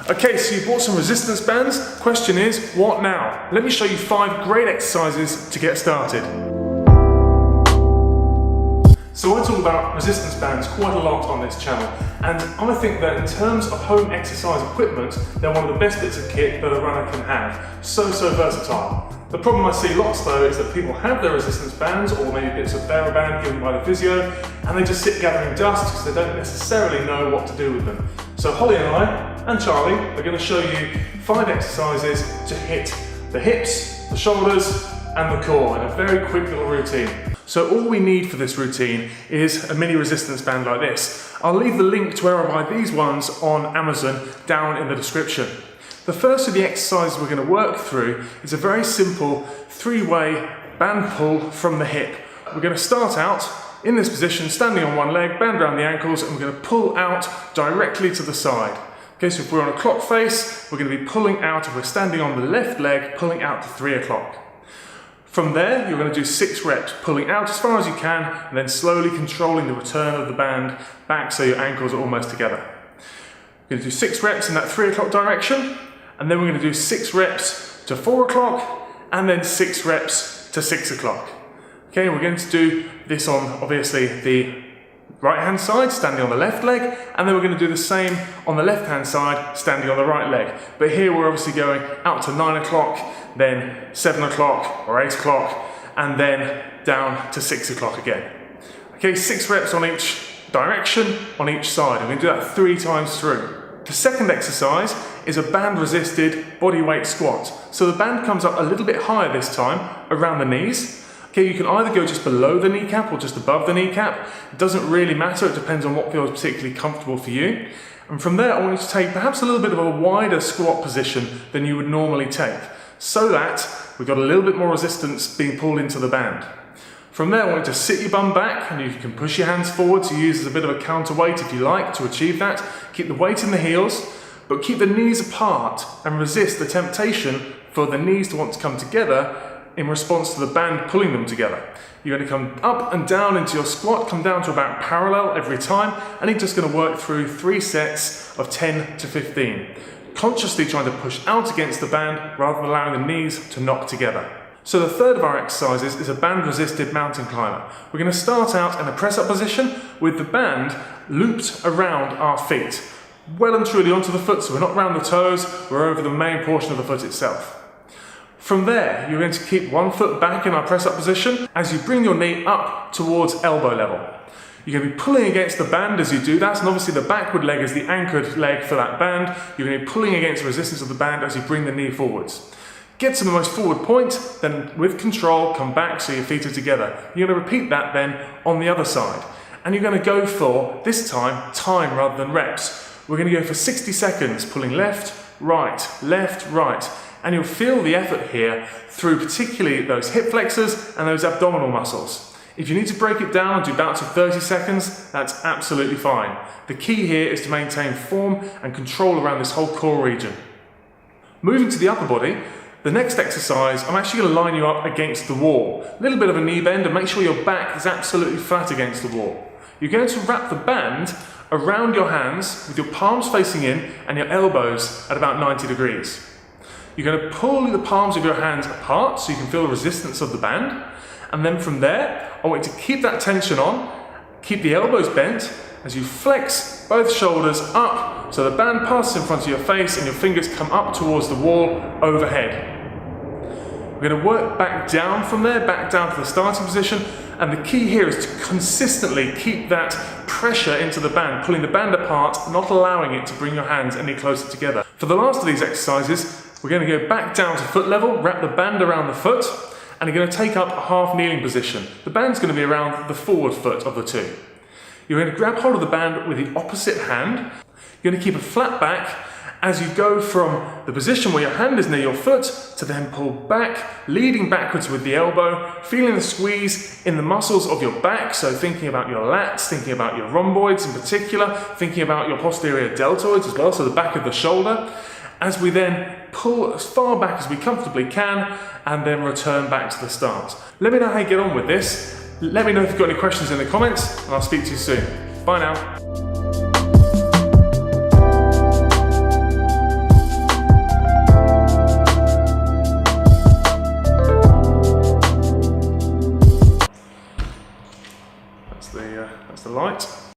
Okay, so you bought some resistance bands. Question is, what now? Let me show you 5 great exercises to get started. So I talk about resistance bands quite a lot on this channel, and I think that in terms of home exercise equipment, they're one of the best bits of kit that a runner can have. So versatile. The problem I see lots though is that people have their resistance bands or maybe bits of TheraBand given by the physio, and they just sit gathering dust because they don't necessarily know what to do with them. So Holly and I, and Charlie, are going to show you 5 exercises to hit the hips, the shoulders, and the core in a very quick little routine. So all we need for this routine is a mini resistance band like this. I'll leave the link to where I buy these ones on Amazon down in the description. The first of the exercises we're going to work through is a very simple 3-way band pull from the hip. We're going to start out in this position, standing on one leg, band around the ankles, and we're going to pull out directly to the side. Okay, so if we're on a clock face, we're going to be pulling out, if we're standing on the left leg, pulling out to 3 o'clock. From there, you're going to do 6 reps, pulling out as far as you can, and then slowly controlling the return of the band back so your ankles are almost together. We're going to do 6 reps in that 3 o'clock direction, and then we're going to do 6 reps to 4 o'clock, and then 6 reps to 6 o'clock. Okay, we're going to do this on, obviously, the right hand side, standing on the left leg, and then we're going to do the same on the left hand side, standing on the right leg. But here we're obviously going out to 9 o'clock, then 7 o'clock or 8 o'clock, and then down to 6 o'clock again. Okay, 6 reps on each direction, on each side. We're going to do that 3 times through. The second exercise is a band resisted body weight squat. So the band comes up a little bit higher this time, around the knees. Okay, you can either go just below the kneecap or just above the kneecap. It doesn't really matter, it depends on what feels particularly comfortable for you. And from there, I want you to take perhaps a little bit of a wider squat position than you would normally take, so that we've got a little bit more resistance being pulled into the band. From there, I want you to sit your bum back, and you can push your hands forward to use as a bit of a counterweight if you like to achieve that. Keep the weight in the heels, but keep the knees apart and resist the temptation for the knees to want to come together in response to the band pulling them together. You're going to come up and down into your squat, come down to about parallel every time, and you're just going to work through 3 sets of 10 to 15. Consciously trying to push out against the band rather than allowing the knees to knock together. So the third of our exercises is a band resisted mountain climber. We're going to start out in a press up position with the band looped around our feet, well and truly onto the foot, so we're not around the toes, we're over the main portion of the foot itself. From there, you're going to keep one foot back in our press-up position as you bring your knee up towards elbow level. You're going to be pulling against the band as you do that, and obviously the backward leg is the anchored leg for that band. You're going to be pulling against the resistance of the band as you bring the knee forwards. Get to the most forward point, then with control, come back so your feet are together. You're going to repeat that then on the other side. And you're going to go for, this time rather than reps. We're going to go for 60 seconds, pulling left, right, and you'll feel the effort here through particularly those hip flexors and those abdominal muscles. If you need to break it down and do bouts of 30 seconds, that's absolutely fine. The key here is to maintain form and control around this whole core region. Moving to the upper body, the next exercise, I'm actually going to line you up against the wall. A little bit of a knee bend, and make sure your back is absolutely flat against the wall. You're going to wrap the band around your hands with your palms facing in and your elbows at about 90 degrees. You're going to pull the palms of your hands apart so you can feel the resistance of the band. And then from there, I want you to keep that tension on, keep the elbows bent as you flex both shoulders up so the band passes in front of your face and your fingers come up towards the wall overhead. We're going to work back down from there, back down to the starting position. And the key here is to consistently keep that pressure into the band, pulling the band apart, not allowing it to bring your hands any closer together. For the last of these exercises, we're going to go back down to foot level, wrap the band around the foot, and you're going to take up a half kneeling position. The band's going to be around the forward foot of the two. You're going to grab hold of the band with the opposite hand. You're going to keep a flat back as you go from the position where your hand is near your foot to then pull back, leading backwards with the elbow, feeling the squeeze in the muscles of your back, so thinking about your lats, thinking about your rhomboids in particular, thinking about your posterior deltoids as well, so the back of the shoulder, as we then pull as far back as we comfortably can and then return back to the start. Let me know how you get on with this. Let me know if you've got any questions in the comments, and I'll speak to you soon. Bye now. the light.